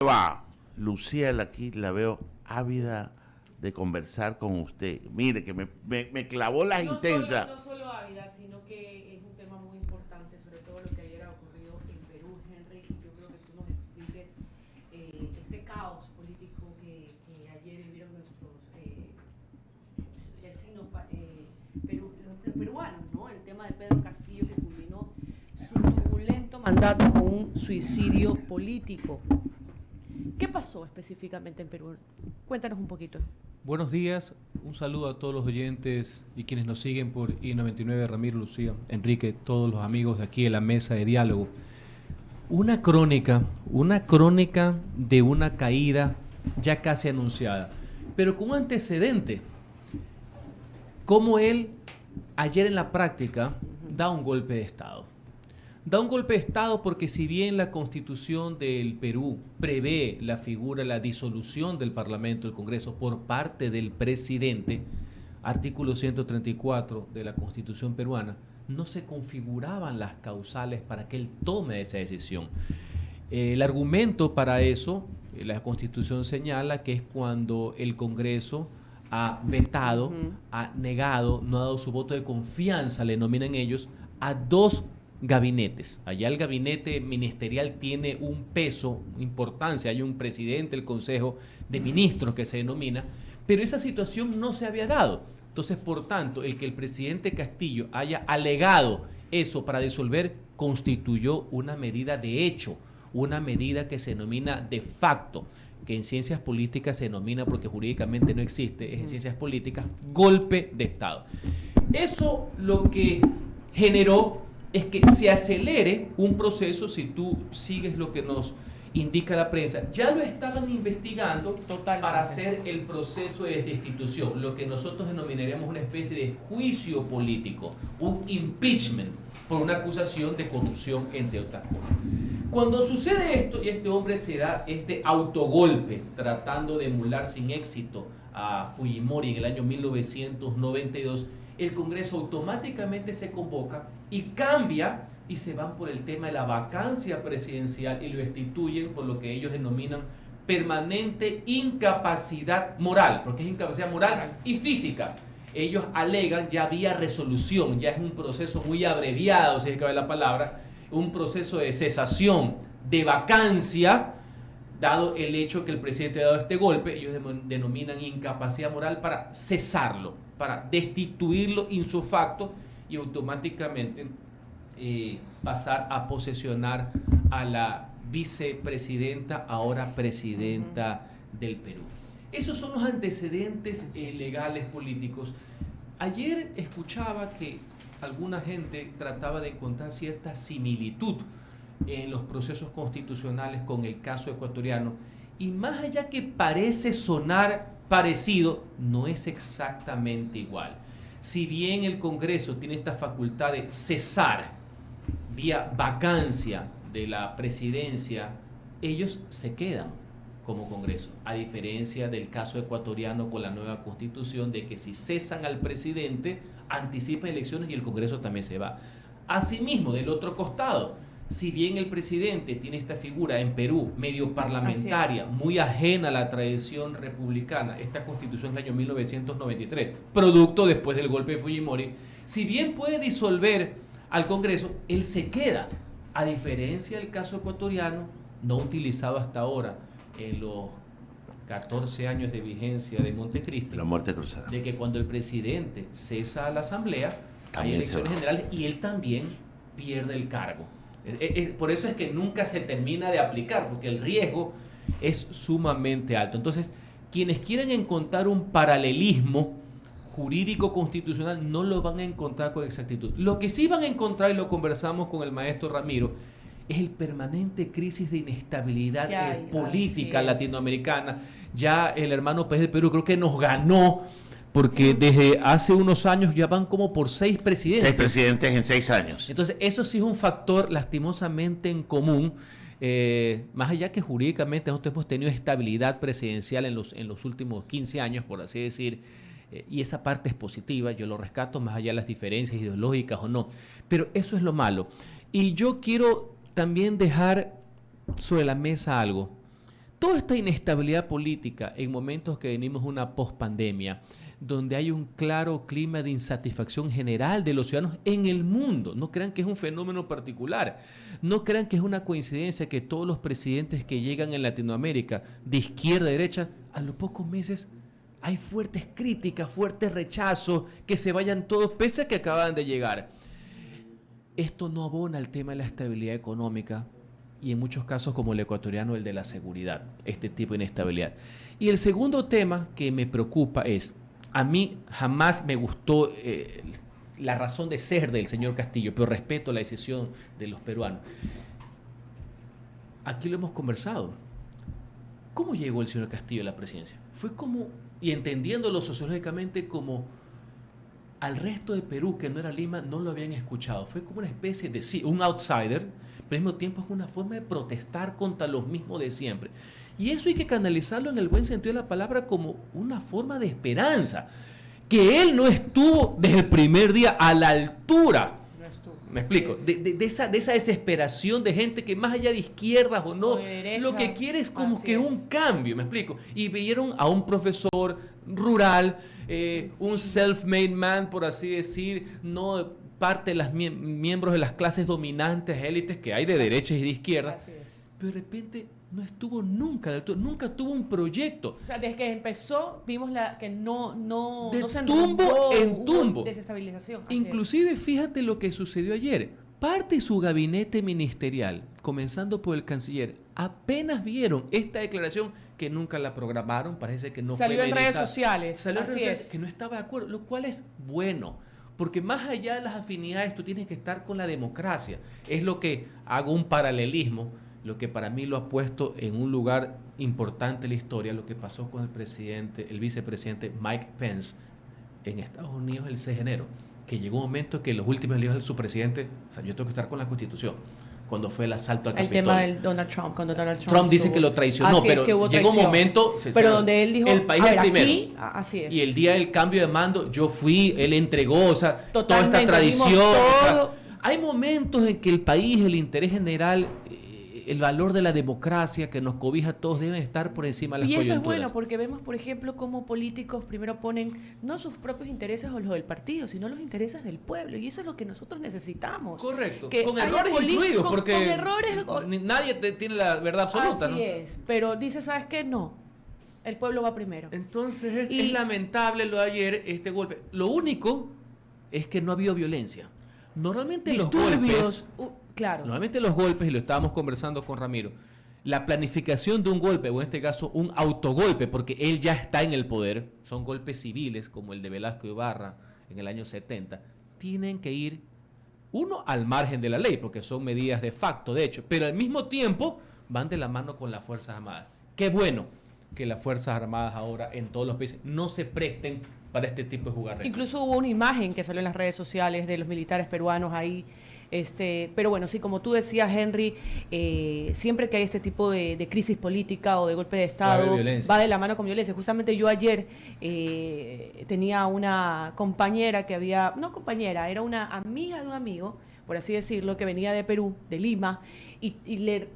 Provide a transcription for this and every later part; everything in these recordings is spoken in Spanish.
Va, Lucía, aquí la veo ávida de conversar con usted. Mire, que me clavó las intensas. No solo Ávila, sino que es un tema muy importante, sobre todo lo que ayer ha ocurrido en Perú, Henry, y yo creo que tú nos expliques este caos político que ayer vivieron nuestros vecinos los peruanos, ¿no? El tema de Pedro Castillo, que culminó su turbulento mandato con un suicidio político. ¿Qué pasó específicamente en Perú? Cuéntanos un poquito. Buenos días, un saludo a todos los oyentes y quienes nos siguen por I99, Ramiro, Lucía, Enrique, todos los amigos de aquí en la mesa de diálogo. Una crónica de una caída ya casi anunciada, pero con un antecedente. Como él ayer en la práctica da un golpe de Estado. Da un golpe de Estado porque si bien la Constitución del Perú prevé la figura, la disolución del Parlamento, del Congreso, por parte del presidente, artículo 134 de la Constitución peruana, no se configuraban las causales para que él tome esa decisión. El argumento para eso, la Constitución señala que es cuando el Congreso ha vetado, ha negado, no ha dado su voto de confianza, le nominan ellos, a dos gabinetes. Allá el gabinete ministerial tiene un peso, importancia, hay un presidente del Consejo de Ministros que se denomina, pero esa situación no se había dado. Entonces, por tanto, el que el presidente Castillo haya alegado eso para disolver constituyó una medida de hecho, una medida que se denomina de facto, que en ciencias políticas se denomina, porque jurídicamente no existe, es en ciencias políticas, golpe de Estado. Eso lo que generó es que se acelere un proceso, si tú sigues lo que nos indica la prensa. Ya lo estaban investigando para hacer el proceso de destitución, lo que nosotros denominaremos una especie de juicio político, un impeachment por una acusación de corrupción, entre otras cosas. Cuando sucede esto y este hombre se da este autogolpe tratando de emular sin éxito a Fujimori en el año 1992, el Congreso automáticamente se convoca y cambia y se van por el tema de la vacancia presidencial y lo destituyen por lo que ellos denominan permanente incapacidad moral, porque es incapacidad moral y física. Ellos alegan, ya había resolución, ya es un proceso muy abreviado, si es que cabe la palabra, un proceso de cesación, de vacancia, dado el hecho que el presidente ha dado este golpe, ellos denominan incapacidad moral para cesarlo, para destituirlo in su facto y automáticamente pasar a posesionar a la vicepresidenta, ahora presidenta del Perú. Esos son los antecedentes legales políticos. Ayer escuchaba que alguna gente trataba de encontrar cierta similitud en los procesos constitucionales con el caso ecuatoriano, y más allá que parece sonar parecido, no es exactamente igual. Si bien el Congreso tiene esta facultad de cesar vía vacancia de la presidencia, ellos se quedan como Congreso, a diferencia del caso ecuatoriano con la nueva Constitución, de que si cesan al presidente, anticipan elecciones y el Congreso también se va. Asimismo, del otro costado, si bien el presidente tiene esta figura en Perú medio parlamentaria, muy ajena a la tradición republicana, esta Constitución del año 1993, producto después del golpe de Fujimori, si bien puede disolver al Congreso, él se queda, a diferencia del caso ecuatoriano, no utilizado hasta ahora en los 14 años de vigencia de Montecristi, La muerte cruzada. de que cuando el presidente cesa a la asamblea, hay elecciones generales y él también pierde el cargo. Por eso es que nunca se termina de aplicar, porque el riesgo es sumamente alto. Entonces, quienes quieren encontrar un paralelismo jurídico constitucional no lo van a encontrar con exactitud. Lo que sí van a encontrar, y lo conversamos con el maestro Ramiro, es el permanente crisis de inestabilidad política latinoamericana. Ya el hermano país del Perú creo que nos ganó, porque desde hace unos años ya van como por 6 presidentes. 6 presidentes en 6 años. Entonces, eso sí es un factor lastimosamente en común, más allá que jurídicamente nosotros hemos tenido estabilidad presidencial en los últimos 15 años, por así decir, y esa parte es positiva, yo lo rescato más allá de las diferencias ideológicas o no, pero eso es lo malo. Y yo quiero también dejar sobre la mesa algo. toda esta inestabilidad política en momentos que venimos una pospandemia, donde hay un claro clima de insatisfacción general de los ciudadanos en el mundo. No crean que es un fenómeno particular. No crean que es una coincidencia que todos los presidentes que llegan en Latinoamérica, de izquierda a derecha, a los pocos meses hay fuertes críticas, fuertes rechazos, que se vayan todos, pese a que acaban de llegar. Esto no abona el tema de la estabilidad económica y en muchos casos, como el ecuatoriano, el de la seguridad, este tipo de inestabilidad. Y el segundo tema que me preocupa es, a mí jamás me gustó la razón de ser del señor Castillo, pero respeto la decisión de los peruanos. Aquí lo hemos conversado. ¿Cómo llegó el señor Castillo a la presidencia? Fue como, y entendiéndolo sociológicamente, como al resto de Perú, que no era Lima, no lo habían escuchado. Fue como una especie de, sí, un outsider, pero al mismo tiempo es una forma de protestar contra los mismos de siempre. Y eso hay que canalizarlo en el buen sentido de la palabra como una forma de esperanza. Que él no estuvo desde el primer día a la altura. Me explico, de esa desesperación de gente que más allá de izquierdas o no, derecha, lo que quiere es como que un cambio, me explico. Y vieron a un profesor rural, un self-made man, por así decir, no parte de los miembros de las clases dominantes, élites que hay de derecha y de izquierda, pero de repente no estuvo nunca a la altura, nunca tuvo un proyecto. O sea, desde que empezó vimos que no de se tumbo en tumbo. Desestabilización. Inclusive, fíjate lo que sucedió ayer. Parte de su gabinete ministerial, comenzando por el canciller, apenas vieron esta declaración que nunca la programaron, parece que no salió fue en redes sociales. Salió en redes sociales que no estaba de acuerdo, lo cual es bueno. Porque más allá de las afinidades, tú tienes que estar con la democracia. Es lo que hago un paralelismo, lo que para mí lo ha puesto en un lugar importante en la historia, lo que pasó con el vicepresidente Mike Pence en Estados Unidos el 6 de enero, que llegó un momento que en los últimos días de su presidente, o sea, yo tengo que estar con la Constitución, cuando fue el asalto al Capitolio. El tema del Donald Trump, cuando Donald Trump dice que lo traicionó, pero llegó un momento, pero donde él dijo, el país es primero. Aquí, así es. Y el día del cambio de mando, yo fui, él entregó, o sea, totalmente, toda esta tradición. O sea, hay momentos en que el país, el interés general, el valor de la democracia que nos cobija a todos deben estar por encima de las coyunturas. Y eso es bueno porque vemos, por ejemplo, cómo políticos primero ponen no sus propios intereses o los del partido, sino los intereses del pueblo. Y eso es lo que nosotros necesitamos. Correcto. Que con errores incluidos, porque con errores, nadie tiene la verdad absoluta. Así ¿no? es. Pero dice, ¿sabes qué? No. El pueblo va primero. Entonces es lamentable lo de ayer, este golpe. Lo único es que no ha habido violencia. Normalmente disturbios, claro. Normalmente los golpes, y lo estábamos conversando con Ramiro, la planificación de un golpe, o en este caso un autogolpe, porque él ya está en el poder, son golpes civiles como el de Velasco Ibarra en el año 70, tienen que ir, uno, al margen de la ley, porque son medidas de facto, de hecho, pero al mismo tiempo van de la mano con las Fuerzas Armadas. Qué bueno que las Fuerzas Armadas ahora en todos los países no se presten para este tipo de jugarretas. Incluso hubo una imagen que salió en las redes sociales de los militares peruanos ahí. Pero bueno, sí, como tú decías, Henry, siempre que hay este tipo de crisis política o de golpe de Estado, va de la mano con violencia. Justamente yo ayer tenía una compañera que había, no compañera, era una amiga de un amigo, por así decirlo, que venía de Perú, de Lima, y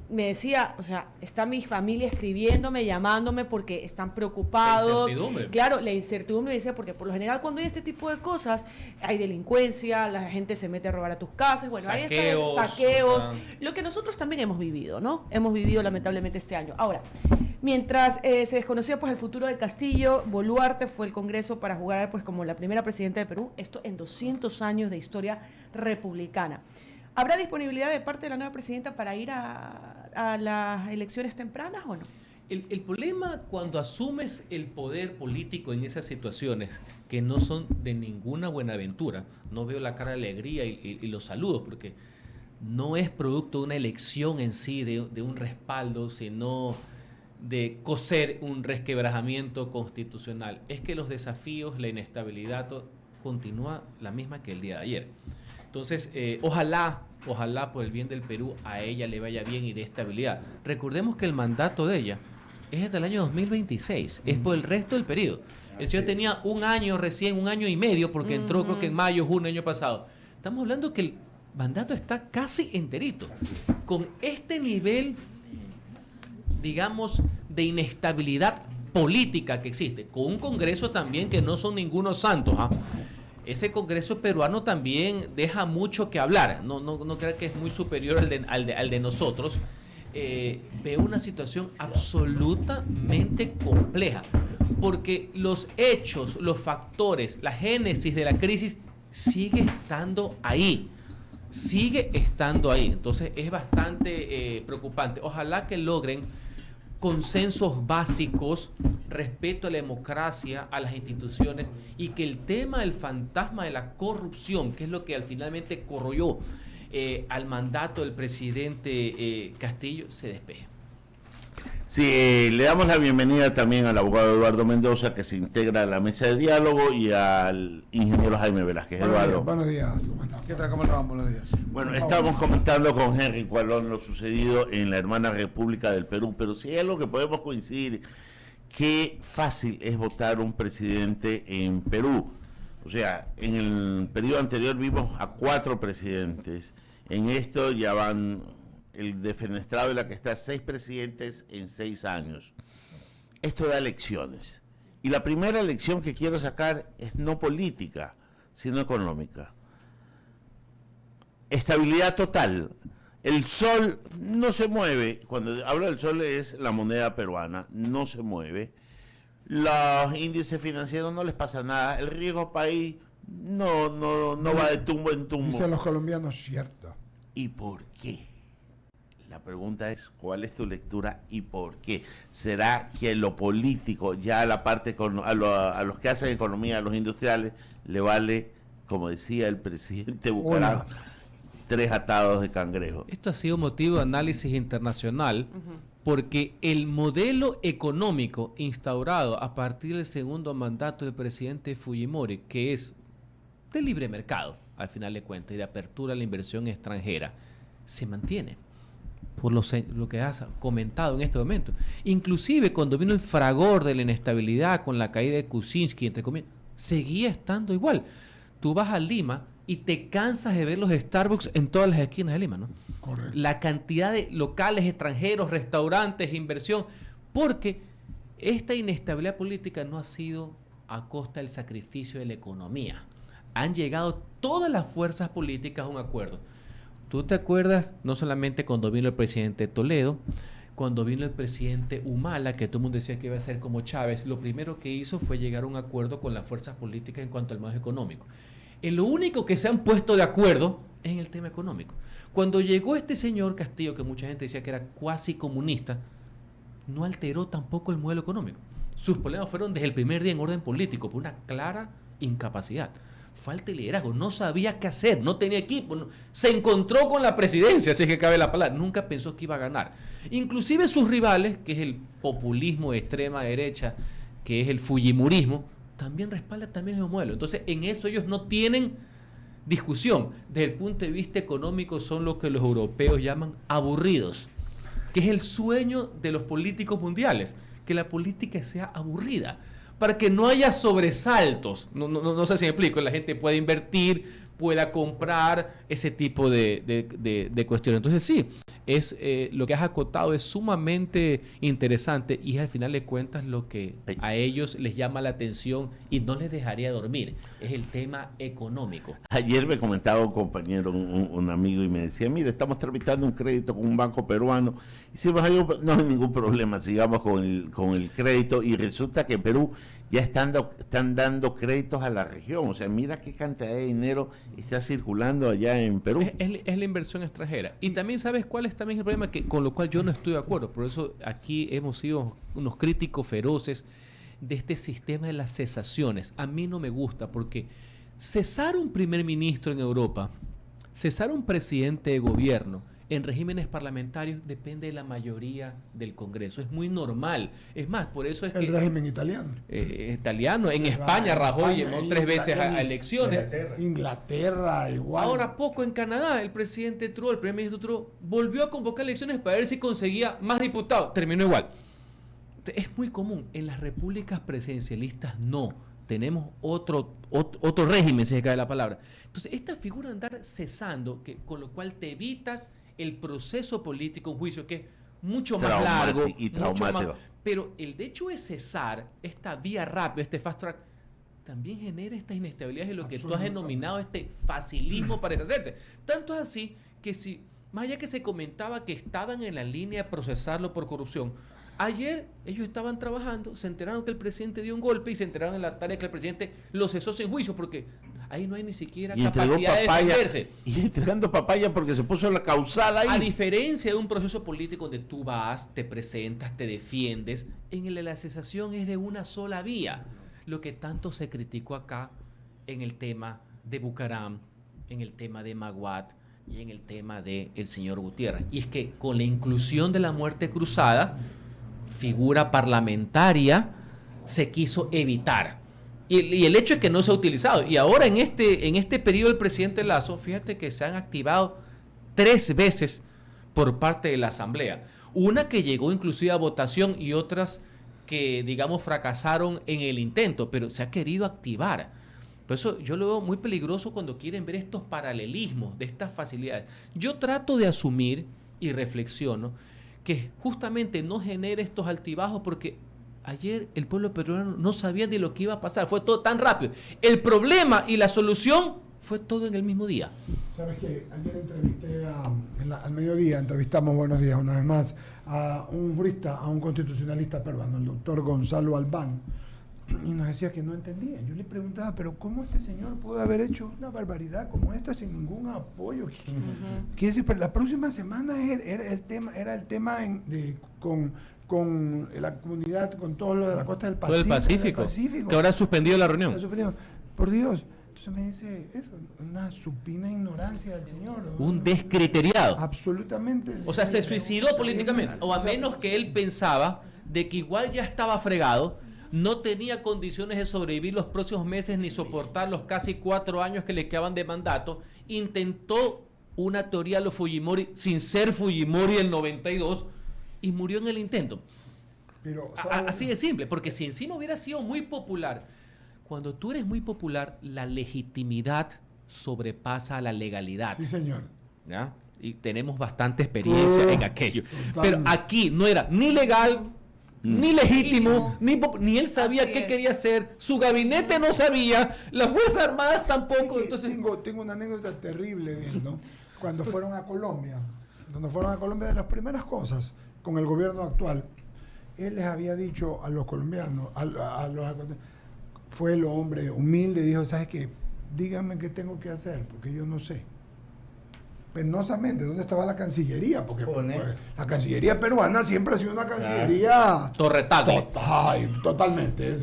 me decía, o sea, está mi familia escribiéndome, llamándome porque están preocupados. La incertidumbre. Claro, la incertidumbre, decía, porque por lo general cuando hay este tipo de cosas, hay delincuencia, la gente se mete a robar a tus casas, bueno, hay saqueos, lo que nosotros también hemos vivido, ¿no? Hemos vivido lamentablemente este año. Ahora, mientras se desconocía pues el futuro del Castillo, Boluarte fue el Congreso para jugar pues como la primera presidenta de Perú, esto en 200 años de historia republicana. ¿Habrá disponibilidad de parte de la nueva presidenta para ir a las elecciones tempranas o no? El problema cuando asumes el poder político en esas situaciones que no son de ninguna buenaventura, no veo la cara de alegría y los saludos, porque no es producto de una elección en sí, de un respaldo, sino de coser un resquebrajamiento constitucional. Es que los desafíos, la inestabilidad continúa la misma que el día de ayer. Entonces, ojalá por el bien del Perú a ella le vaya bien y dé estabilidad. Recordemos que el mandato de ella es hasta el año 2026, es por el resto del periodo. El señor tenía un año recién, 1 año y medio, porque entró creo que en mayo, junio del año pasado. Estamos hablando que el mandato está casi enterito. Con este nivel, digamos, de inestabilidad política que existe, con un Congreso también que no son ningunos santos. Ese Congreso peruano también deja mucho que hablar, no creo que es muy superior al de nosotros. Veo una situación absolutamente compleja, porque los hechos, los factores, la génesis de la crisis sigue estando ahí. Entonces es bastante preocupante. Ojalá que logren consensos básicos, respeto a la democracia, a las instituciones, y que el tema del fantasma de la corrupción, que es lo que finalmente corroyó al mandato del presidente Castillo, se despeje. Sí, le damos la bienvenida también al abogado Eduardo Mendoza, que se integra a la mesa de diálogo, y al ingeniero Jaime Velázquez. Eduardo. Buenos días. ¿Qué tal? ¿Cómo le van? Buenos días. Bueno, estamos comentando con Henry Cualón lo sucedido en la hermana República del Perú, pero si hay algo que podemos coincidir, qué fácil es votar un presidente en Perú. O sea, en el periodo anterior vimos a 4 presidentes. En esto ya van el defenestrado de la que está 6 presidentes en 6 años. Esto da lecciones. Y la primera lección que quiero sacar es no política, sino económica. Estabilidad total. El sol no se mueve. Cuando hablo del sol es la moneda peruana, no se mueve. Los índices financieros no les pasa nada. El riesgo país no va de tumbo en tumbo. Dicen los colombianos, cierto. ¿Y por qué? La pregunta es, ¿cuál es tu lectura y por qué? ¿Será que lo político, ya a la parte a los que hacen economía, a los industriales, le vale, como decía el presidente Bucaram, 3 atados de cangrejo? Esto ha sido motivo de análisis internacional, porque el modelo económico instaurado a partir del segundo mandato del presidente Fujimori, que es de libre mercado, al final de cuentas, y de apertura a la inversión extranjera, se mantiene, por lo que has comentado en este momento. Inclusive cuando vino el fragor de la inestabilidad con la caída de Kuczynski, entre comillas, seguía estando igual. Tú vas a Lima y te cansas de ver los Starbucks en todas las esquinas de Lima, ¿no? Correcto. La cantidad de locales extranjeros, restaurantes, inversión, porque esta inestabilidad política no ha sido a costa del sacrificio de la economía. Han llegado todas las fuerzas políticas a un acuerdo. ¿Tú te acuerdas? No solamente cuando vino el presidente Toledo, cuando vino el presidente Humala, que todo el mundo decía que iba a ser como Chávez, lo primero que hizo fue llegar a un acuerdo con las fuerzas políticas en cuanto al manejo económico. En lo único que se han puesto de acuerdo es en el tema económico. Cuando llegó este señor Castillo, que mucha gente decía que era cuasi comunista, no alteró tampoco el modelo económico. Sus problemas fueron desde el primer día en orden político, por una clara incapacidad. Falta de liderazgo, no sabía qué hacer, no tenía equipo, se encontró con la presidencia, si es que cabe la palabra, nunca pensó que iba a ganar. Inclusive sus rivales, que es el populismo de extrema derecha, que es el fujimorismo, también respaldan también el modelo. Entonces, en eso ellos no tienen discusión. Desde el punto de vista económico son lo que los europeos llaman aburridos, que es el sueño de los políticos mundiales, que la política sea aburrida, para que no haya sobresaltos. No sé si me explico, la gente pueda invertir, pueda comprar, ese tipo de cuestiones. Entonces sí, es lo que has acotado es sumamente interesante, y al final de cuentas lo que a ellos les llama la atención y no les dejaría dormir es el tema económico. Ayer me comentaba un compañero, un amigo, y me decía, mire, estamos tramitando un crédito con un banco peruano. Y si no hay ningún problema, sigamos con el crédito. Y resulta que en Perú ya están dando créditos a la región. O sea, mira qué cantidad de dinero está circulando allá en Perú. Es la inversión extranjera. Y también sabes cuál es también el problema, que con lo cual yo no estoy de acuerdo. Por eso aquí hemos sido unos críticos feroces de este sistema de las cesaciones. A mí no me gusta, porque cesar un primer ministro en Europa, cesar un presidente de gobierno en regímenes parlamentarios, depende de la mayoría del Congreso. Es muy normal. Es más, por eso es el régimen italiano. Italiano. En España, Rajoy llegó 3 veces a elecciones. Inglaterra, igual. Ahora poco en Canadá, el presidente Trudeau, el primer ministro Trudeau, volvió a convocar elecciones para ver si conseguía más diputados. Terminó igual. Es muy común. En las repúblicas presidencialistas no. Tenemos otro régimen, si se cae la palabra. Entonces, esta figura de andar cesando, con lo cual te evitas el proceso político, un juicio que es mucho más largo y traumático. Pero el hecho de cesar esta vía rápida, este fast track, también genera esta inestabilidad y lo que tú has denominado este facilismo para deshacerse. Tanto es así que si, más allá que se comentaba que estaban en la línea de procesarlo por corrupción, ayer ellos estaban trabajando, se enteraron que el presidente dio un golpe y se enteraron en la tarde que el presidente lo cesó sin juicio porque ahí no hay ni siquiera capacidad de defenderse. Y entregando papaya porque se puso la causal ahí. A diferencia de un proceso político donde tú vas, te presentas, te defiendes, en el de la cesación es de una sola vía. Lo que tanto se criticó acá en el tema de Bucaram, en el tema de Maguad y en el tema del señor Gutiérrez. Y es que con la inclusión de la muerte cruzada, figura parlamentaria, se quiso evitar. Y el hecho es que no se ha utilizado. Y ahora en este periodo del presidente Lasso, fíjate que se han activado 3 veces por parte de la Asamblea. Una que llegó inclusive a votación y otras que, digamos, fracasaron en el intento, pero se ha querido activar. Por eso yo lo veo muy peligroso cuando quieren ver estos paralelismos de estas facilidades. Yo trato de asumir y reflexiono que justamente no genere estos altibajos porque ayer el pueblo peruano no sabía de lo que iba a pasar, fue todo tan rápido. El problema y la solución fue todo en el mismo día. Sabes que ayer entrevisté al mediodía, entrevistamos, buenos días una vez más, a un jurista, a un constitucionalista peruano, el doctor Gonzalo Albán, y nos decía que no entendía. Yo le preguntaba, pero ¿cómo este señor pudo haber hecho una barbaridad como esta sin ningún apoyo? ¿Qué pero la próxima semana era el tema con la comunidad, con todo lo de la costa del Pacífico. Todo el Pacífico. Que ahora ha suspendido la reunión. Por Dios. Entonces me dice, eso, una supina ignorancia del señor. Un descriteriado. Absolutamente. O sea, se suicidó políticamente. O a menos que él pensaba de que igual ya estaba fregado, no tenía condiciones de sobrevivir los próximos meses ni soportar los casi 4 años que le quedaban de mandato. Intentó una teoría de los Fujimori sin ser Fujimori del 92 y murió en el intento. Pero, así de simple, porque si en sí no hubiera sido muy popular, cuando tú eres muy popular, la legitimidad sobrepasa a la legalidad. Sí, señor. ¿Ya? Y tenemos bastante experiencia en aquello. Pero aquí no era ni legal, ni legítimo, ni él sabía qué quería hacer, su gabinete no sabía, las Fuerzas Armadas tampoco. Entonces... Tengo una anécdota terrible de él, ¿no? Cuando fueron a Colombia, de las primeras cosas con el gobierno actual, él les había dicho a los colombianos, fue el hombre humilde, dijo, ¿sabes qué? Díganme qué tengo que hacer, porque yo no sé. Penosamente, ¿dónde estaba la Cancillería? Porque la Cancillería peruana siempre ha sido una Cancillería... Torretable. Totalmente.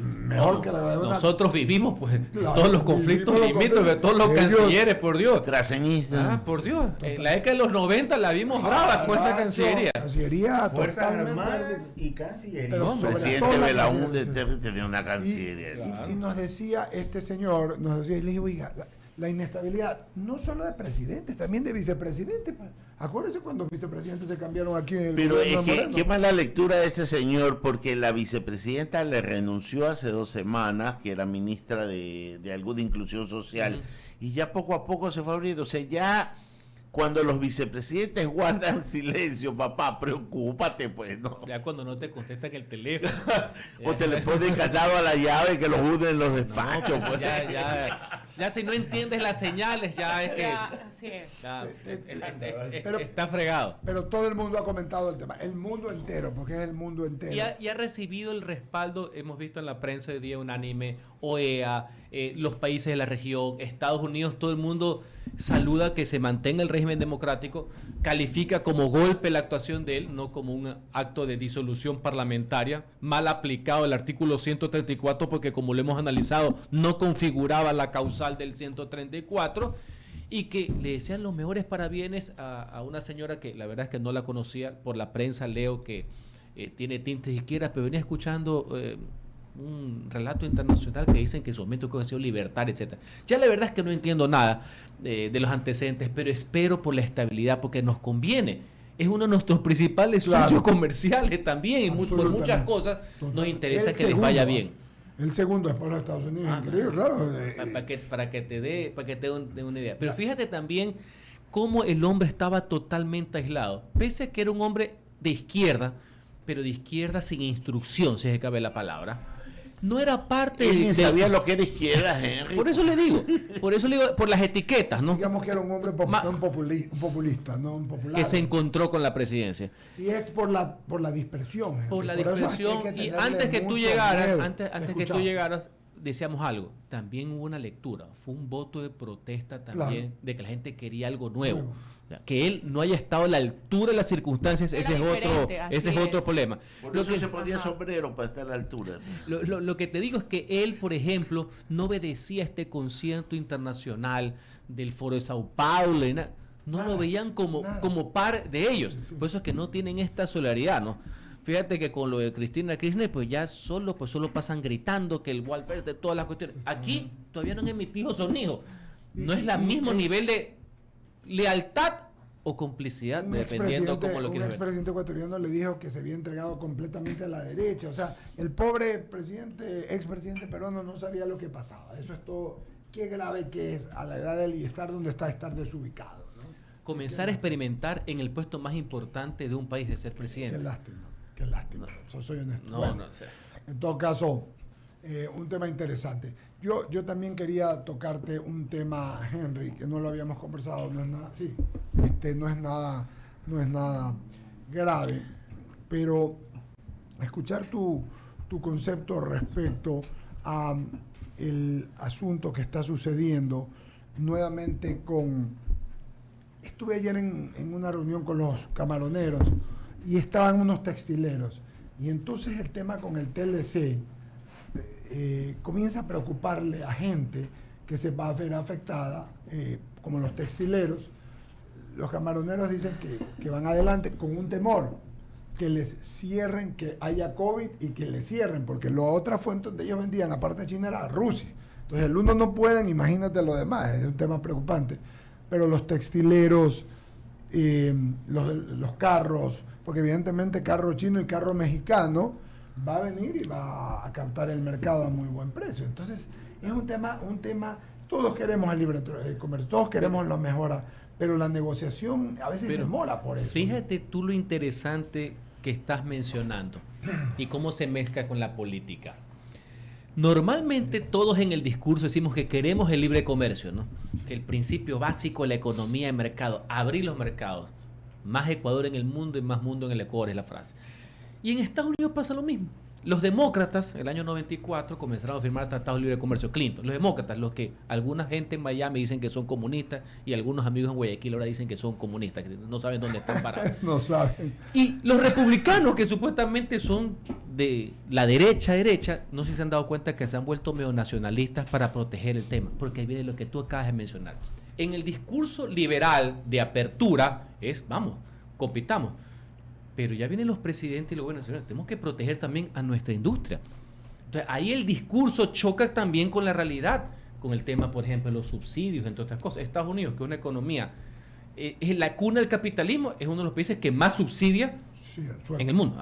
Mejor que la... Nosotros vivimos pues todos los conflictos limítrofes, todos los cancilleres, por Dios. Traseñistas. Por Dios. En la década de los 90 la vimos brava con esa Cancillería. Cancillería Fuerzas Armadas y Cancillería. El presidente Belaúnde tenía una Cancillería. Y nos decía este señor, y le dije, oiga, la inestabilidad no solo de presidentes, también de vicepresidentes. Acuérdense cuando vicepresidentes se cambiaron aquí en el Pero gobierno es de que, Moreno. qué mala lectura de ese señor, porque la vicepresidenta le renunció hace 2 semanas, que era ministra de alguna inclusión social, y ya poco a poco se fue abriendo. O sea, ya cuando los vicepresidentes guardan silencio, papá, preocúpate, pues, ¿no? Ya cuando no te contestan el teléfono. O te le ponen candado a la llave que los unen en los despachos. No, pues, ya si no entiendes las señales, ya es que... Así es. Pero- está fregado. Pero todo el mundo ha comentado el tema, el mundo entero, porque es el mundo entero. Y ha recibido el respaldo, hemos visto en la prensa de día unánime, OEA, los países de la región, Estados Unidos, todo el mundo saluda que se mantenga el régimen democrático, califica como golpe la actuación de él, no como un acto de disolución parlamentaria, mal aplicado el artículo 134 porque como lo hemos analizado no configuraba la causal del 134 y que le desean los mejores parabienes a una señora que la verdad es que no la conocía, por la prensa leo que tiene tintes izquierdas, pero venía escuchando un relato internacional que dicen que su momento ha sido libertario, etcétera. Ya la verdad es que no entiendo nada de los antecedentes, pero espero por la estabilidad porque nos conviene. Es uno de nuestros principales socios comerciales también y por muchas cosas nos interesa que les vaya bien. El segundo después de los Estados Unidos, increíble, claro. Para que te dé una idea. Pero fíjate también cómo el hombre estaba totalmente aislado. Pese a que era un hombre de izquierda, pero de izquierda sin instrucción, si es que cabe la palabra. No era parte Él ni sabía lo que era izquierda, Henry. Por eso le digo, por las etiquetas, ¿no? Digamos que era un hombre un populista, no un popular. Que se encontró con la presidencia. Y es por la dispersión. Henry. Por la eso dispersión, hay que y tenerle antes que tú mucho llegaras, miedo. antes que tú Escuchamos. llegaras, decíamos algo. También hubo una lectura, fue un voto de protesta también, Claro. de que la gente quería algo nuevo. Nuevo. O sea, que él no haya estado a la altura de las circunstancias, Era ese es diferente, así ese es otro es. problema. Por Lo eso que- se ponía Ajá. sombrero para estar a la altura. Lo que te digo es que él, por ejemplo, no obedecía a este concierto internacional del Foro de Sao Paulo, no Nada, lo veían nada. como par de ellos. Sí, sí. Por eso es que no tienen esta solidaridad, ¿no? Fíjate que con lo de Cristina Kirchner, pues ya solo pasan gritando que el welfare de todas las cuestiones. Aquí todavía no han emitido sonido. No es el mismo nivel de lealtad o complicidad, Un dependiendo cómo lo un quieras ver. expresidente ecuatoriano le dijo que se había entregado completamente a la derecha. O sea, el pobre expresidente peruano no sabía lo que pasaba. Eso es todo. Qué grave que es a la edad de él y estar donde está, estar desubicado. ¿No? Comenzar a experimentar en el puesto más importante de un país de ser Qué presidente. lástima, qué lástima. Soy honesto. No, Bueno, no, o sea, en todo caso, un tema interesante. Yo también quería tocarte un tema, Henry, que no lo habíamos conversado, no es nada, sí, no es nada grave, pero escuchar tu concepto respecto a el asunto que está sucediendo nuevamente estuve ayer en una reunión con los camaroneros y estaban unos textileros y entonces el tema con el TLC comienza a preocuparle a gente que se va a ver afectada, como los textileros. Los camaroneros dicen que van adelante con un temor, que les cierren, que haya COVID y que les cierren, porque la otra fuente donde ellos vendían, aparte de China, era Rusia. Entonces el uno no pueden, imagínate lo demás, es un tema preocupante. Pero los textileros, los carros, porque evidentemente carro chino y carro mexicano va a venir y va a captar el mercado a muy buen precio. Entonces es un tema, todos queremos el libre comercio, todos queremos la mejora, pero la negociación a veces Pero demora por eso. fíjate tú lo interesante que estás mencionando y cómo se mezcla con la política. Normalmente todos en el discurso decimos que queremos el libre comercio, ¿no? Que el principio básico de la economía de mercado, abrir los mercados. Más Ecuador en el mundo y más mundo en el Ecuador es la frase. Y en Estados Unidos pasa lo mismo. Los demócratas, en el año 94, comenzaron a firmar tratados de libre comercio. Clinton, los demócratas, los que alguna gente en Miami dicen que son comunistas y algunos amigos en Guayaquil ahora dicen que son comunistas, que no saben dónde están parados. No saben. Y los republicanos, que supuestamente son de la derecha, no sé si se han dado cuenta que se han vuelto medio nacionalistas para proteger el tema, porque ahí viene lo que tú acabas de mencionar. En el discurso liberal de apertura es, vamos, compitamos. Pero ya vienen los presidentes y los buenos señores, tenemos que proteger también a nuestra industria. Entonces ahí el discurso choca también con la realidad, con el tema, por ejemplo, de los subsidios, entre otras cosas. Estados Unidos, que es una economía, es la cuna del capitalismo, es uno de los países que más subsidia Sí, suerte. en el mundo.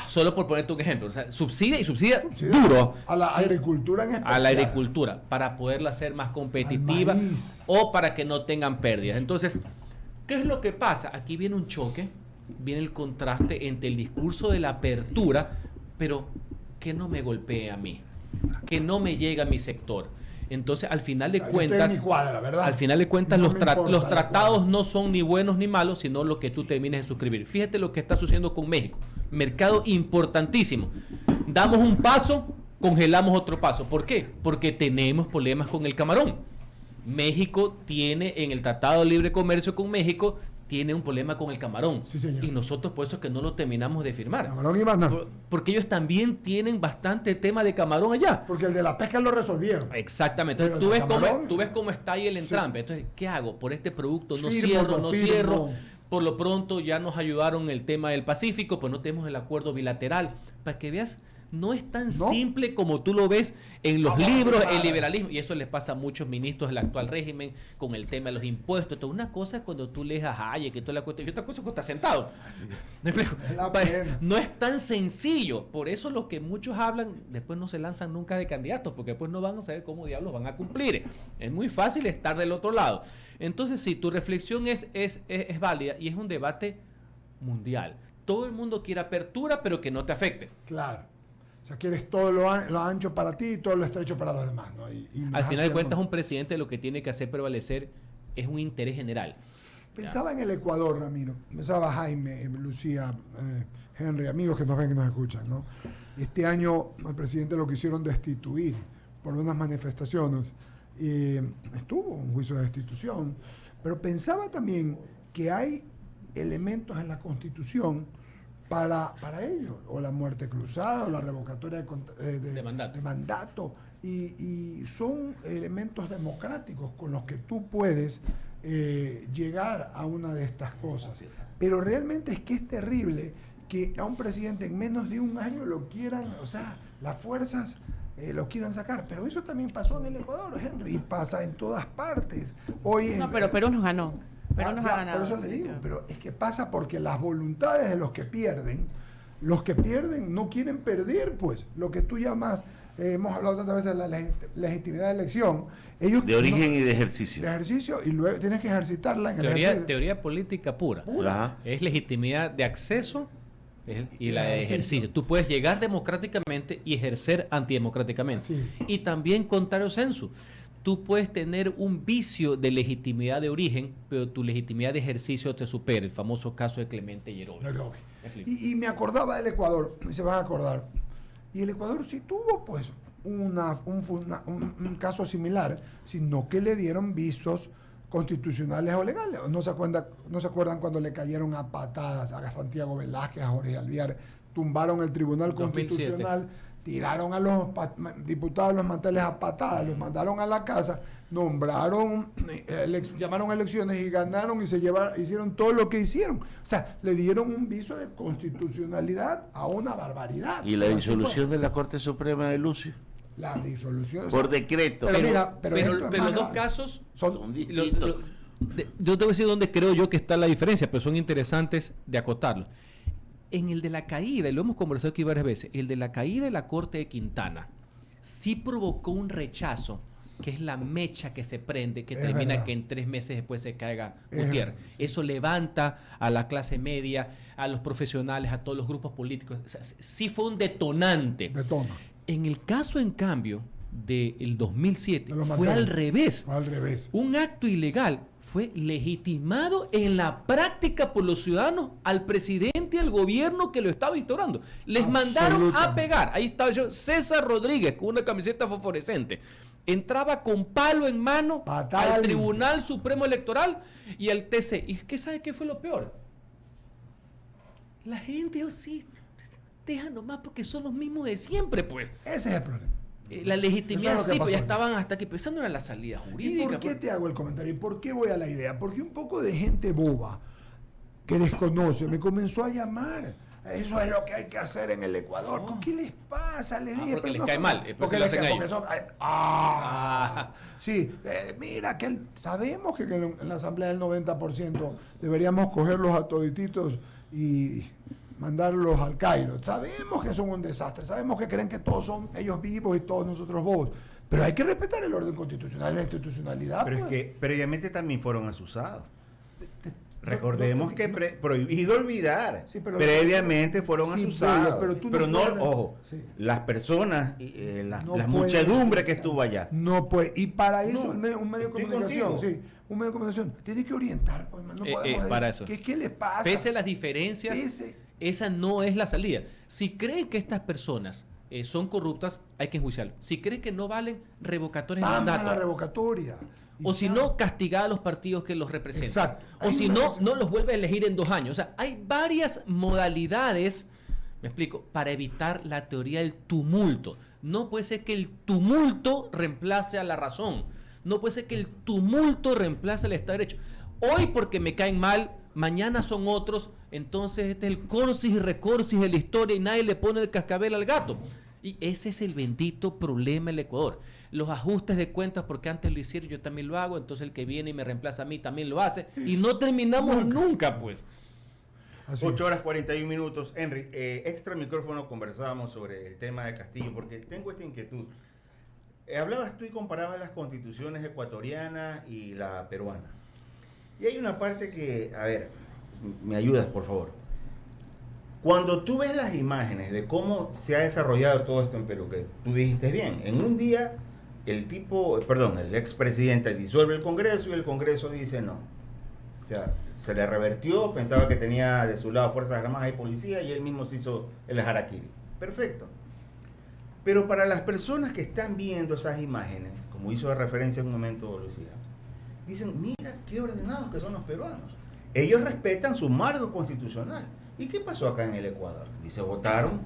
Solo por ponerte un ejemplo. O sea, subsidia Subsidia duro a la sí, agricultura en especial. a la agricultura para poderla hacer más competitiva Al maíz. o para que no tengan pérdidas. Entonces, ¿qué es lo que pasa? Aquí viene un choque, viene el contraste entre el discurso de la apertura, pero que no me golpee a mí, que no me llegue a mi sector. Entonces, al final de Yo estoy en cuentas, mi cuadra, ¿verdad? al final de cuentas, No los, me importa los la tratados cuadra. no son ni buenos ni malos, sino lo que tú termines de suscribir. Fíjate lo que está sucediendo con México. Mercado importantísimo. Damos un paso, congelamos otro paso. ¿Por qué? Porque tenemos problemas con el camarón. México tiene, en el Tratado de Libre Comercio con México, tiene un problema con el camarón. Sí, señor. Y nosotros por eso es que no lo terminamos de firmar. Camarón y banana. Porque ellos también tienen bastante tema de camarón allá. Porque el de la pesca lo resolvieron. Exactamente. Pero Entonces, el camarón, tú ves cómo está ahí el sí. entrampe. Entonces, ¿qué hago? Por este producto no Firmo, cierro, no no firmo. cierro. Por lo pronto ya nos ayudaron en el tema del Pacífico, pues no tenemos el acuerdo bilateral. Para que veas, no es tan ¿No? simple como tú lo ves en los Vamos a libros, firmar. el liberalismo. Y eso les pasa a muchos ministros del actual régimen con el tema de los impuestos. Entonces, una cosa es cuando tú lees a Hayek y toda la cuestión, y otra cosa es cuando estás sentado. ¿Me explico? Es la pena. No es tan sencillo. Por eso los que muchos hablan, después no se lanzan nunca de candidatos, porque después no van a saber cómo diablos van a cumplir. Es muy fácil estar del otro lado. Entonces, sí, tu reflexión es válida y es un debate mundial. Todo el mundo quiere apertura, pero que no te afecte. Claro. O sea, quieres todo lo ancho para ti y todo lo estrecho para los demás, ¿no? Y nos Al final de hacemos- cuentas, un presidente lo que tiene que hacer prevalecer es un interés general. Pensaba en el Ecuador, Ramiro. Pensaba Jaime, Lucía, Henry, amigos que nos ven y nos escuchan, ¿no? Este año al presidente lo quisieron destituir por unas manifestaciones. Y estuvo un juicio de destitución. Pero pensaba también que hay elementos en la Constitución para ello, o la muerte cruzada, o la revocatoria de mandato. Y son elementos democráticos con los que tú puedes llegar a una de estas cosas. Pero realmente es que es terrible que a un presidente en menos de un año lo quieran, o sea, las fuerzas lo quieran sacar. Pero eso también pasó en el Ecuador, Henry, y pasa en todas partes. Hoy No, pero Perú nos ganó. Perú nos ha ya, ganado. por eso le digo, pero es que pasa porque las voluntades de los que pierden no quieren perder, pues, lo que tú llamas, hemos hablado tantas veces de la legitimidad de elección. Ellos De origen y de ejercicio. de ejercicio, y luego tienes que ejercitarla en el ejercicio. Teoría política pura. Ajá. Es legitimidad de acceso y la de ejercicio. Tú puedes llegar democráticamente y ejercer antidemocráticamente. Así es. Y también contrario censo. Tú puedes tener un vicio de legitimidad de origen, pero tu legitimidad de ejercicio te supera. El famoso caso de Clemente Yerobe. Nairobi. Me explico. Y me acordaba del Ecuador, y se van a acordar. Y el Ecuador sí tuvo, pues, un caso similar, sino que le dieron visos constitucionales o legales. ¿No se acuerdan cuando le cayeron a patadas a Santiago Velázquez, a Jorge Alvear, tumbaron el Tribunal 2007. Constitucional, tiraron a los diputados los manteles a patadas, los mandaron a la casa, nombraron, llamaron a elecciones y ganaron y hicieron todo lo que hicieron? O sea, le dieron un viso de constitucionalidad a una barbaridad. Y la Así disolución fue. de la Corte Suprema de Lucio. La disolución. o sea, Por decreto. Pero mira, pero esto es los más dos grave. casos Son Son Lo- distintos. yo te voy a decir dónde creo yo que está la diferencia, pero son interesantes de acotarlo. En el de la caída, y lo hemos conversado aquí varias veces, el de la caída de la Corte de Quintana sí provocó un rechazo, que es la mecha que se prende, que Es termina verdad. que en 3 meses después se caiga Es Gutiérrez. verdad. Eso levanta a la clase media, a los profesionales, a todos los grupos políticos. O sea, sí fue un detonante. detona. En el caso, en cambio, del 2007, De los fue manteles. al revés. Al revés. Un acto ilegal fue legitimado en la práctica por los ciudadanos al presidente y al gobierno que lo estaba instaurando. Les mandaron a Absolutamente. pegar. Ahí estaba yo, César Rodríguez, con una camiseta fosforescente. Entraba con palo en mano Patada al limpia. Tribunal Supremo Electoral y al TC. ¿Y es que sabe qué fue lo peor? La gente, oh sí, deja nomás porque son los mismos de siempre, pues. Ese es el problema. La legitimidad Eso es lo que sí, pues ya pasó. estaban hasta aquí, pero esa no era la salida ¿Y jurídica. por qué pues. te hago el comentario? ¿Y por qué voy a la idea? Porque un poco de gente boba que desconoce me comenzó a llamar. Eso es lo que hay que hacer en el Ecuador. No. ¿Qué les pasa? Les dije, porque pero les no cae son- mal, pues porque se lo les hacen cae- a porque ellos. son- Ah. Sí, mira que sabemos que en la asamblea del 90% deberíamos cogerlos a todititos y mandarlos al Cairo. Sabemos que son un desastre, sabemos que creen que todos son ellos vivos y todos nosotros bobos, pero hay que respetar el orden constitucional y la institucionalidad. Pero es pues. que previamente también fueron asusados. Recordemos que prohibido olvidar. Sí, pero- previamente fueron Sí, asusados. pero tú Pero no no, puedes- ojo, sí. las personas, No la puedes muchedumbre que asociar. estuvo allá. No puede. Y para eso No, un medio de estoy comunicación, contigo. sí, un medio de comunicación tiene que orientar. Pues, no podemos decir, para eso. ¿Qué les pasa? Pese a las diferencias, Pese- esa no es la salida. Si creen que estas personas son corruptas, hay que enjuiciarlos. Si creen que no valen, revocatorias de Vamos a la mandato. revocatoria. Y O si ya. no, castigar a los partidos que los representan. Exacto. O Hay si una no, razón. no los vuelve a elegir en 2 años. O sea, hay varias modalidades, me explico, para evitar la teoría del tumulto. No puede ser que el tumulto reemplace a la razón. No puede ser que el tumulto reemplace al Estado de Derecho. Hoy porque me caen mal, mañana son otros, entonces este es el corsis y recorsis de la historia y nadie le pone el cascabel al gato. Y ese es el bendito problema del Ecuador. Los ajustes de cuentas, porque antes lo hicieron, yo también lo hago, entonces el que viene y me reemplaza a mí también lo hace. Y no terminamos nunca, pues. Así. 8 horas 41 minutos. Henry, extra micrófono conversábamos sobre el tema de Castillo, porque tengo esta inquietud. Hablabas tú y comparabas las constituciones ecuatoriana y la peruana. Y hay una parte que, a ver, me ayudas, por favor. Cuando tú ves las imágenes de cómo se ha desarrollado todo esto en Perú, que tú dijiste bien, en un día el expresidente disuelve el Congreso y el Congreso dice no. O sea, se le revertió, pensaba que tenía de su lado Fuerzas Armadas y Policía y él mismo se hizo el harakiri. Perfecto. Pero para las personas que están viendo esas imágenes, como hizo de referencia en un momento Lucía, dicen, mira qué ordenados que son los peruanos. Ellos respetan su marco constitucional. ¿Y qué pasó acá en el Ecuador? Dice, votaron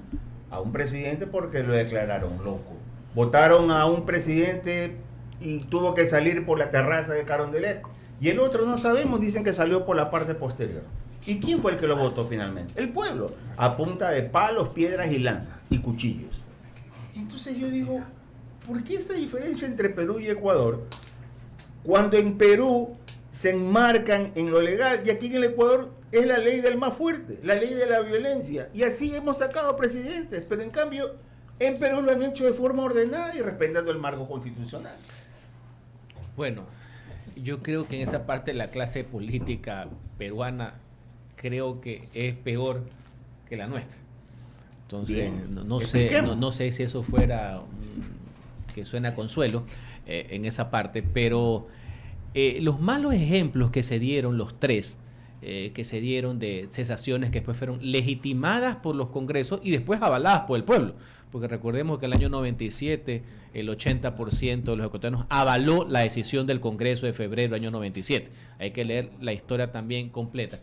a un presidente porque lo declararon loco. Votaron a un presidente y tuvo que salir por la terraza de Carondelet. Y el otro no sabemos, dicen que salió por la parte posterior. ¿Y quién fue el que lo votó finalmente? El pueblo, a punta de palos, piedras y lanzas y cuchillos. Entonces yo digo, ¿por qué esa diferencia entre Perú y Ecuador? Cuando en Perú se enmarcan en lo legal y aquí en el Ecuador es la ley del más fuerte, la ley de la violencia. Y así hemos sacado presidentes, pero en cambio en Perú lo han hecho de forma ordenada y respetando el marco constitucional. Bueno, yo creo que en esa parte la clase política peruana creo que es peor que la nuestra. Entonces, no sé si eso fuera que suena consuelo en esa parte, pero los malos ejemplos que se dieron, los tres, que se dieron de cesaciones que después fueron legitimadas por los congresos y después avaladas por el pueblo. Porque recordemos que en el año 97 el 80% de los ecuatorianos avaló la decisión del Congreso de febrero del año 97. Hay que leer la historia también completa.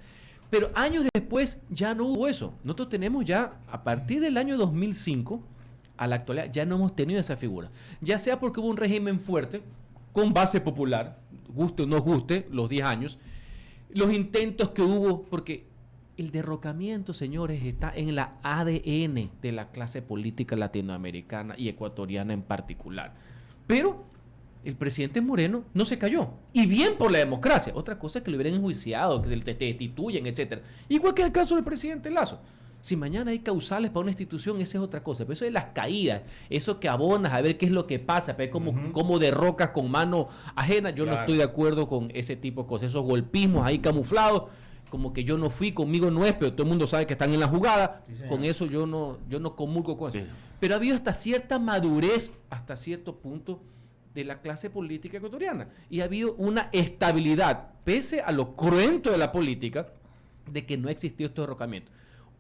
Pero años después ya no hubo eso. Nosotros tenemos ya, a partir del año 2005 a la actualidad, ya no hemos tenido esa figura. Ya sea porque hubo un régimen fuerte, con base popular, guste o no guste, los 10 años, los intentos que hubo, porque el derrocamiento, señores, está en la ADN de la clase política latinoamericana y ecuatoriana en particular. Pero el presidente Moreno no se cayó. Y bien por la democracia. Otra cosa es que lo hubieran enjuiciado, que te destituyen, etc. Igual que el caso del presidente Lasso. Si mañana hay causales para una institución, esa es otra cosa. Pero eso de las caídas, eso que abonas a ver qué es lo que pasa, ver cómo derrocas con mano ajena, yo no estoy de acuerdo con ese tipo de cosas. Esos golpismos ahí camuflados, como que yo no fui, conmigo no es, pero todo el mundo sabe que están en la jugada. Sí, con eso yo no comulgo con eso. Sí. Pero ha habido hasta cierta madurez, hasta cierto punto, de la clase política ecuatoriana. Y ha habido una estabilidad, pese a lo cruento de la política, de que no existió este derrocamiento.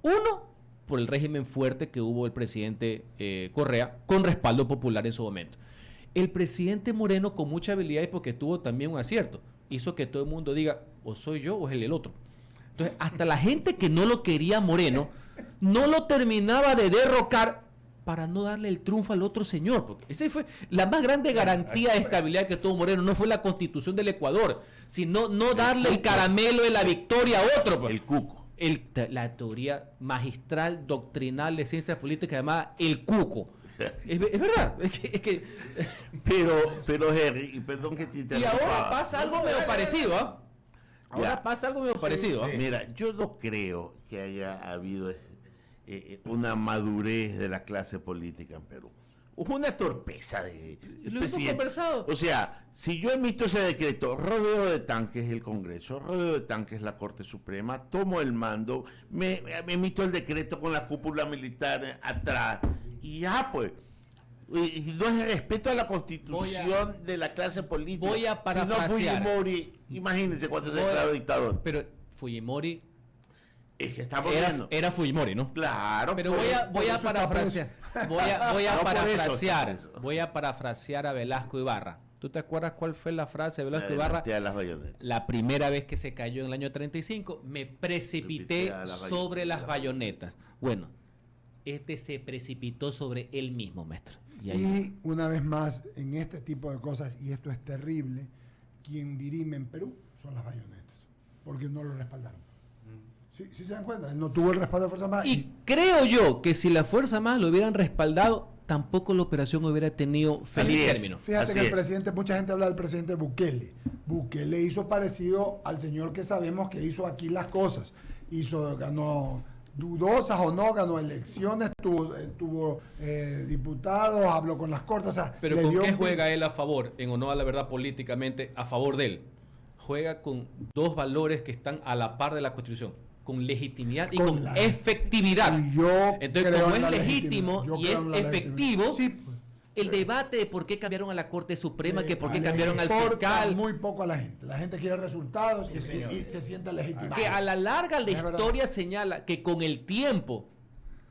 Uno, por el régimen fuerte que hubo el presidente Correa, con respaldo popular en su momento. El presidente Moreno, con mucha habilidad y porque tuvo también un acierto, hizo que todo el mundo diga, o soy yo o es el otro. Entonces, hasta la gente que no lo quería Moreno, no lo terminaba de derrocar para no darle el triunfo al otro señor. Porque esa fue la más grande garantía de estabilidad que tuvo Moreno. No fue la Constitución del Ecuador, sino no darle el caramelo de la victoria a otro. Pues. El cuco. La teoría magistral, doctrinal de ciencias políticas llamada el cuco. Es verdad. Pero Henry, y perdón que te interrumpa. Y ahora pasa algo medio parecido, ¿ah? Ahora pasa algo medio parecido, ¿ah? Mira, yo no creo que haya habido una madurez de la clase política en Perú. Hubo una torpeza de lo hemos conversado. O sea, si yo emito ese decreto, rodeo de tanques el Congreso, rodeo de tanques la Corte Suprema, tomo el mando, me emito el decreto con la cúpula militar atrás, y ya pues, y no es respeto a la Constitución de la clase política. Voy a parafrasear. Si no Fujimori, imagínense cuando se declaró dictador. Pero Fujimori es que estamos era Fujimori, ¿no? Claro. Pero voy a parafrasear. Voy a parafrasear a Velasco Ibarra. ¿Tú te acuerdas cuál fue la frase de Velasco Ibarra? La primera vez que se cayó en el año 35, me precipité sobre las bayonetas. Bueno, se precipitó sobre él mismo, maestro. Y una vez más, en este tipo de cosas, y esto es terrible, quien dirime en Perú son las bayonetas, porque no lo respaldaron. Sí, se dan cuenta, él no tuvo el respaldo de Fuerza Armada. Y creo yo que si la Fuerza Armada lo hubieran respaldado, tampoco la operación hubiera tenido feliz término. Fíjate que el presidente, mucha gente habla del presidente Bukele. Bukele hizo parecido al señor que sabemos que hizo aquí las cosas. Ganó dudosas o no, ganó elecciones, tuvo diputados, habló con las cortes. O sea, pero ¿con qué juega él a favor, en honor a la verdad políticamente, a favor de él? Juega con dos valores que están a la par de la Constitución. con legitimidad y Con con la- efectividad. Y yo Entonces, creo como en es la legítimo legitimidad. Yo y creo es en la efectivo, legitimidad. Sí, pues. el debate de por qué cambiaron a la Corte Suprema, que por qué Le cambiaron al importa fiscal, muy poco a la gente. La gente quiere resultados y se siente legitimada. que a la larga la Es verdad. historia señala que con el tiempo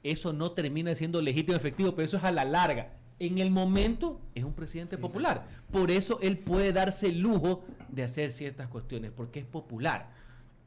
eso no termina siendo legítimo efectivo, pero eso es a la larga. En el momento es un presidente popular. Por eso él puede darse el lujo de hacer ciertas cuestiones, porque es popular.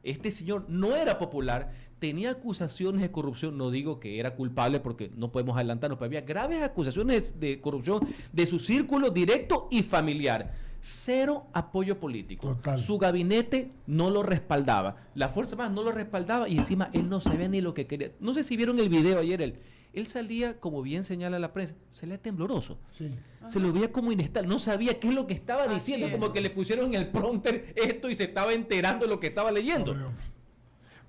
Este señor no era popular, tenía acusaciones de corrupción, no digo que era culpable porque no podemos adelantarnos, pero había graves acusaciones de corrupción de su círculo directo y familiar. Cero apoyo político. Total. Su gabinete no lo respaldaba. La Fuerza Armada no lo respaldaba y encima él no sabía ni lo que quería. No sé si vieron el video ayer. Él salía, como bien señala la prensa, salía tembloroso. Sí. Se lo veía como inestable. No sabía qué es lo que estaba Así diciendo. es. Como que le pusieron en el prompter esto y se estaba enterando de lo que estaba leyendo. Obvio.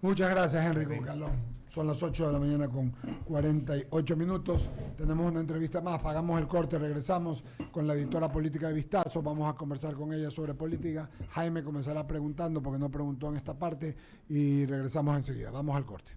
Muchas gracias, Enrique Calón. Son las 8 de la mañana con 48 minutos. Tenemos una entrevista más. Pagamos el corte, regresamos con la editora política de Vistazo. Vamos a conversar con ella sobre política. Jaime comenzará preguntando porque no preguntó en esta parte y regresamos enseguida. Vamos al corte.